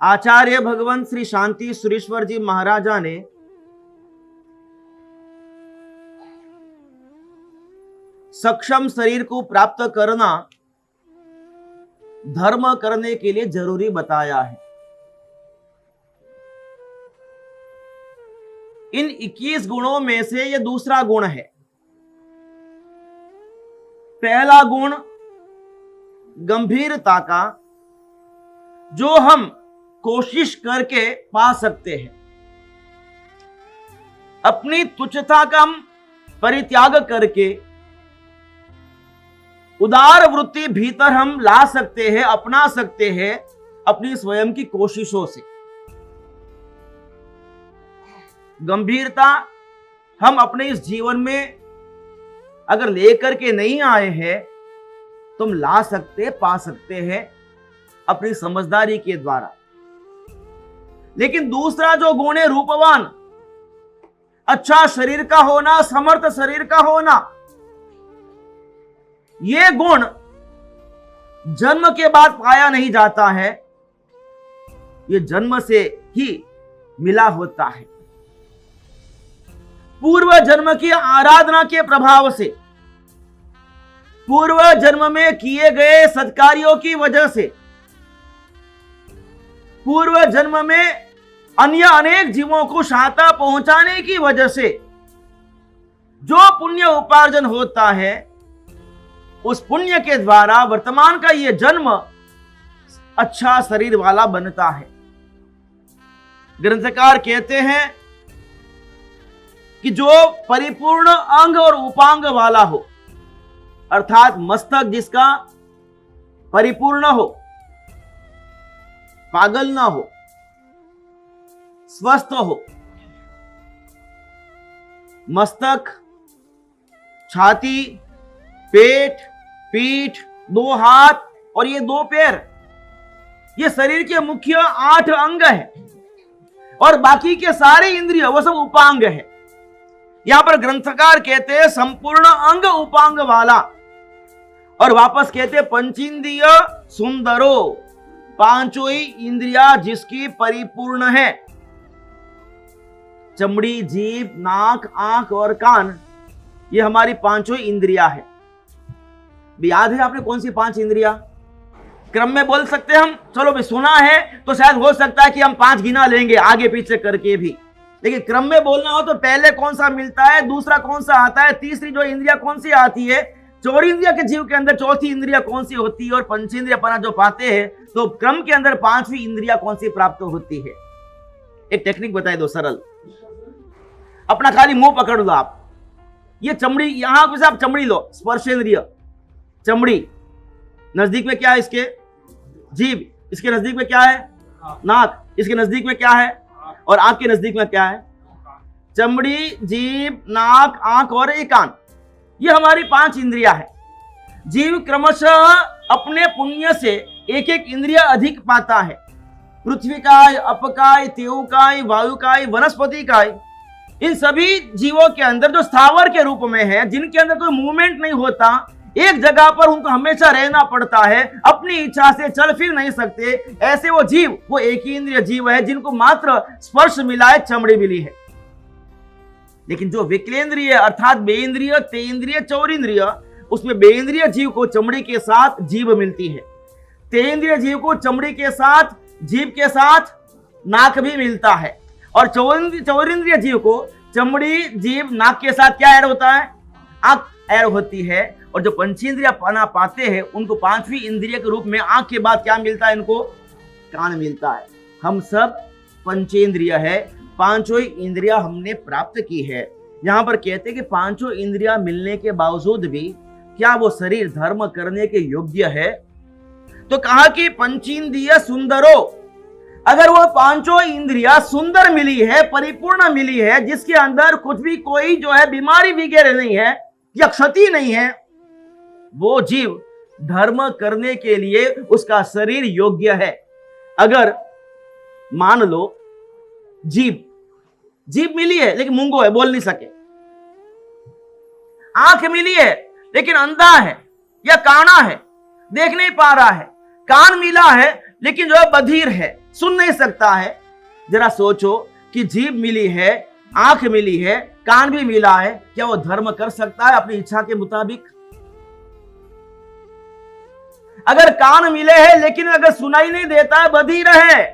आचार्य भगवान श्री शांति सुरेश्वर जी महाराजा ने सक्षम शरीर को प्राप्त करना धर्म करने के लिए जरूरी बताया है। इन 21 गुणों में से यह दूसरा गुण है। पहला गुण गंभीरता का, जो हम कोशिश करके पा सकते हैं। अपनी तुच्छता का हम परित्याग करके उदार वृत्ति भीतर हम ला सकते हैं, अपना सकते हैं अपनी स्वयं की कोशिशों से। गंभीरता हम अपने इस जीवन में अगर लेकर के नहीं आए हैं तो हम ला सकते, पा सकते हैं अपनी समझदारी के द्वारा। लेकिन दूसरा जो गुण है रूपवान, अच्छा शरीर का होना, समर्थ शरीर का होना, यह गुण जन्म के बाद पाया नहीं जाता है, यह जन्म से ही मिला होता है। पूर्व जन्म की आराधना के प्रभाव से, पूर्व जन्म में किए गए सत्कार्यों की वजह से, पूर्व जन्म में अन्य अनेक जीवों को सहायता पहुंचाने की वजह से जो पुण्य उपार्जन होता है, उस पुण्य के द्वारा वर्तमान का यह जन्म अच्छा शरीर वाला बनता है। ग्रंथकार कहते हैं कि जो परिपूर्ण अंग और उपांग वाला हो, अर्थात मस्तक जिसका परिपूर्ण हो, पागल ना हो, स्वस्थ हो, मस्तक, छाती, पेट, पीठ, 2 हाथ और ये 2 पैर, ये शरीर के मुख्य 8 अंग है और बाकी के सारे इंद्रिय वो सब उपांग है। यहां पर ग्रंथकार कहते हैं संपूर्ण अंग उपांग वाला, और वापस कहते पंचेंद्रिय सुंदरो, पांचों ही इंद्रिया जिसकी परिपूर्ण है। चमड़ी, जीभ, नाक, आंख और कान, ये हमारी पांचों इंद्रिया है। याद है आपने कौन सी 5 इंद्रिया? क्रम में बोल सकते हैं हम, चलो भी सुना है तो शायद हो सकता है कि हम 5 गिना लेंगे आगे पीछे करके भी, लेकिन क्रम में बोलना हो तो पहले कौन सा मिलता है, दूसरा कौन सा आता है, तीसरी जो इंद्रिया कौन सी आती है, चौरिंद्रिया के जीव के अंदर चौथी इंद्रिया कौन सी होती है, और पंचेंद्रिय पना जो पाते हैं तो क्रम के अंदर 5वीं इंद्रिया कौन सी प्राप्त होती है। एक टेक्निक बताए दो सरल, अपना खाली मुंह पकड़ लो आप, ये चमड़ी, यहां पे आप चमड़ी लो, स्पर्शेंद्रिय, चमड़ी, नजदीक में क्या है इसके? जीभ, इसके नजदीक में क्या है? नाक, इसके नजदीक में क्या है? और आंख के नजदीक में क्या है? चमड़ी, जीभ, नाक, आंख और एक कान, ये हमारी 5 इंद्रिया है। जीव क्रमशः अपने पुण्य से एक एक इंद्रिया अधिक पाता है। पृथ्वी काय, अपकाय, तेवकाय, वायुकाय, वनस्पति काय, इन सभी जीवों के अंदर जो स्थावर के रूप में है, जिनके अंदर कोई मूवमेंट नहीं होता, एक जगह पर उनको हमेशा रहना पड़ता है, अपनी इच्छा से चल फिर नहीं सकते, ऐसे वो जीव, वो एक ही इंद्रिय जीव है जिनको मात्र स्पर्श मिला है, चमड़ी मिली है। लेकिन जो विकलेंद्रिय अर्थात बेइंद्रिय, तेइंद्रिय, चौरिंद्रिय, उसमें बेइंद्रिय जीव को चमड़ी के साथ जीभ मिलती है, तेइंद्रिय जीव को चमड़ी के साथ, जीभ के साथ नाक भी मिलता है, और चौरिंद्रिय जीव को चमड़ी, जीभ, नाक के साथ क्या ऐड होता है? आंख ऐड होती है। और जो पंचेंद्रिय पना पाते हैं उनको 5वीं इंद्रिय के रूप में आंख के बाद क्या मिलता है? इनको कान मिलता है। हम सब पंचेंद्रिय है, 5 इंद्रिया हमने प्राप्त की है। यहां पर कहते हैं कि 5 इंद्रिया मिलने के बावजूद भी क्या वो शरीर धर्म करने के योग्य है? तो कहा कि पंचेंद्रिय सुंदरो, अगर वो 5 इंद्रिया सुंदर मिली है, परिपूर्ण मिली है, जिसके अंदर कुछ भी कोई जो है बीमारी वगैरह नहीं है या क्षति नहीं है, वो जीव धर्म करने के लिए उसका शरीर योग्य है। अगर मान लो जीभ मिली है लेकिन मूंगो है, बोल नहीं सके, आंख मिली है लेकिन अंधा है या काना है, देख नहीं पा रहा है, कान मिला है लेकिन जो है बधिर है, सुन नहीं सकता है। जरा सोचो कि जीभ मिली है, आंख मिली है, कान भी मिला है, क्या वो धर्म कर सकता है अपनी इच्छा के मुताबिक? अगर कान मिले हैं लेकिन अगर सुनाई नहीं देता है, बधिर है,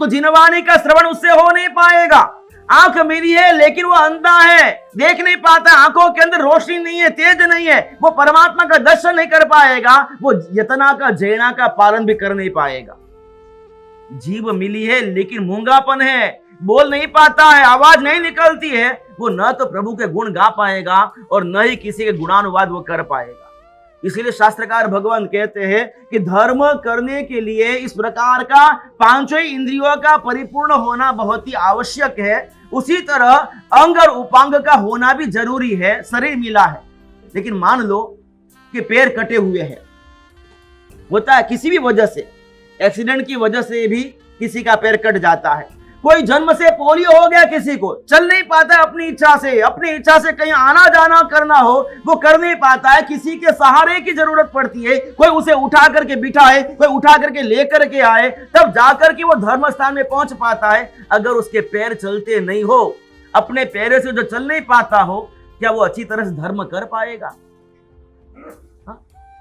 तो जिनवाणी का श्रवण उससे हो नहीं पाएगा। आंख मिली है लेकिन वो अंधा है, देख नहीं पाता, आंखों के अंदर रोशनी नहीं है, तेज नहीं है, वो परमात्मा का दर्शन नहीं कर पाएगा, वो यतना का जैना का पालन भी कर नहीं पाएगा। जीभ मिली है लेकिन मूंगापन है, बोल नहीं पाता है, आवाज नहीं निकलती है, वो न तो प्रभु के गुण गा पाएगा और न ही किसी के गुणानुवाद वो कर पाएगा। इसीलिए शास्त्रकार भगवान कहते हैं कि धर्म करने के लिए इस प्रकार का पांचों इंद्रियों का परिपूर्ण होना बहुत ही आवश्यक है। उसी तरह अंग और उपांग का होना भी जरूरी है। शरीर मिला है लेकिन मान लो कि पैर कटे हुए हैं, होता है किसी भी वजह से, एक्सीडेंट की वजह से भी किसी का पैर कट जाता है। कोई जन्म से पोलियो हो गया, किसी को चल नहीं पाता है, अपनी इच्छा से कहीं आना जाना करना हो वो कर नहीं पाता है, किसी के सहारे की जरूरत पड़ती है, कोई उसे उठा करके बिठाए, कोई उठा करके लेकर के आए, तब जाकर के वो धर्म स्थान में पहुंच पाता है। अगर उसके पैर चलते नहीं हो, अपने पैरों से जो चल नहीं पाता हो, क्या वो अच्छी तरह से धर्म कर पाएगा?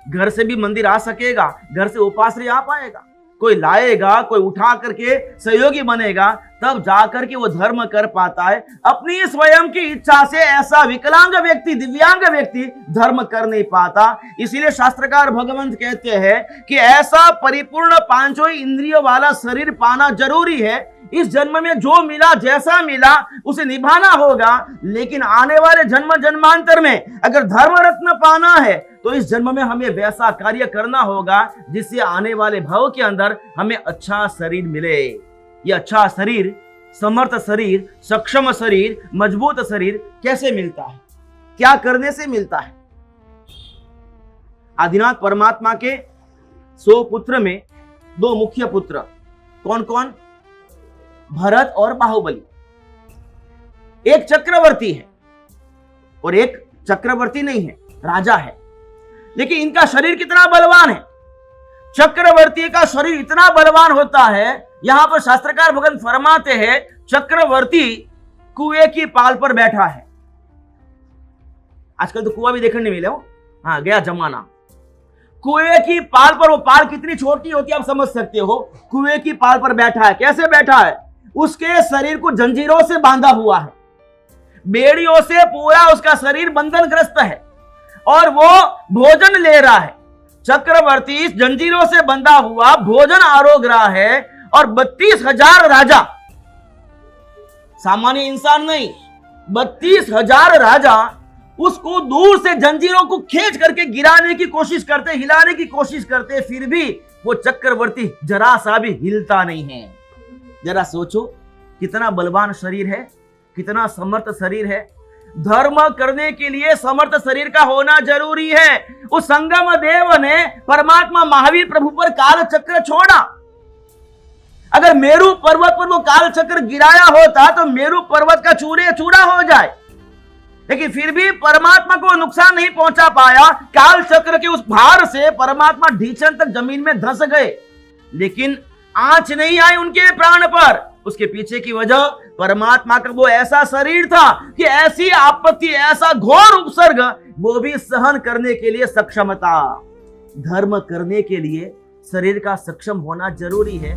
घर से भी मंदिर आ सकेगा, घर से उपाश्रय आ पाएगा? कोई लाएगा, कोई उठा करके सहयोगी बनेगा, तब जाकर के वो धर्म कर पाता है। अपनी स्वयं की इच्छा से ऐसा विकलांग व्यक्ति, दिव्यांग व्यक्ति धर्म कर नहीं पाता। इसीलिए शास्त्रकार भगवंत कहते हैं कि ऐसा परिपूर्ण पांचों इंद्रियों वाला शरीर पाना जरूरी है। इस जन्म में जो मिला, जैसा मिला, उसे निभाना होगा। लेकिन आने वाले जन्म जन्मांतर में अगर धर्म रत्न पाना है तो इस जन्म में हमें वैसा कार्य करना होगा जिससे आने वाले भाव के अंदर हमें अच्छा शरीर मिले। ये अच्छा शरीर, समर्थ शरीर, सक्षम शरीर, मजबूत शरीर कैसे मिलता है? क्या करने से मिलता है? आदिनाथ परमात्मा के 100 पुत्र में 2 मुख्य पुत्र कौन कौन? भरत और बाहुबली। एक चक्रवर्ती है और एक चक्रवर्ती नहीं है, राजा है। लेकिन इनका शरीर कितना बलवान है! चक्रवर्ती का शरीर इतना बलवान होता है, यहां पर शास्त्रकार भगवान फरमाते हैं चक्रवर्ती कुएं की पाल पर बैठा है। आजकल तो कुआं भी देखने नहीं मिले हो, हाँ गया जमाना। कुएं की पाल पर, वो पाल कितनी छोटी होती है आप समझ सकते हो। कुएं की पाल पर बैठा है। कैसे बैठा है? उसके शरीर को जंजीरों से बांधा हुआ है, बेड़ियों से पूरा उसका शरीर बंधनग्रस्त है और वो भोजन ले रहा है। चक्रवर्ती जंजीरों से बंधा हुआ भोजन आरोग रहा है और 32,000 राजा, सामान्य इंसान नहीं, 32,000 राजा उसको दूर से जंजीरों को खींच करके गिराने की कोशिश करते, हिलाने की कोशिश करते, फिर भी वो चक्रवर्ती जरा सा भी हिलता नहीं है। जरा सोचो कितना बलवान शरीर है, कितना समर्थ शरीर है। धर्म करने के लिए समर्थ शरीर का होना जरूरी है। उस संगम देव ने परमात्मा महावीर प्रभु पर काल चक्र छोड़ा। अगर मेरू पर्वत पर वो काल चक्र गिराया होता तो मेरू पर्वत का चूरे चूरा हो जाए, लेकिन फिर भी परमात्मा को नुकसान नहीं पहुंचा पाया। काल चक्र के उस भार से परमात्मा ढीचन तक जमीन में धंस गए, लेकिन आंच नहीं आई उनके प्राण पर। उसके पीछे की वजह परमात्मा का वो ऐसा शरीर था कि ऐसी आपत्ति, ऐसा घोर उपसर्ग वो भी सहन करने के लिए सक्षम था। धर्म करने के लिए शरीर का सक्षम होना जरूरी है।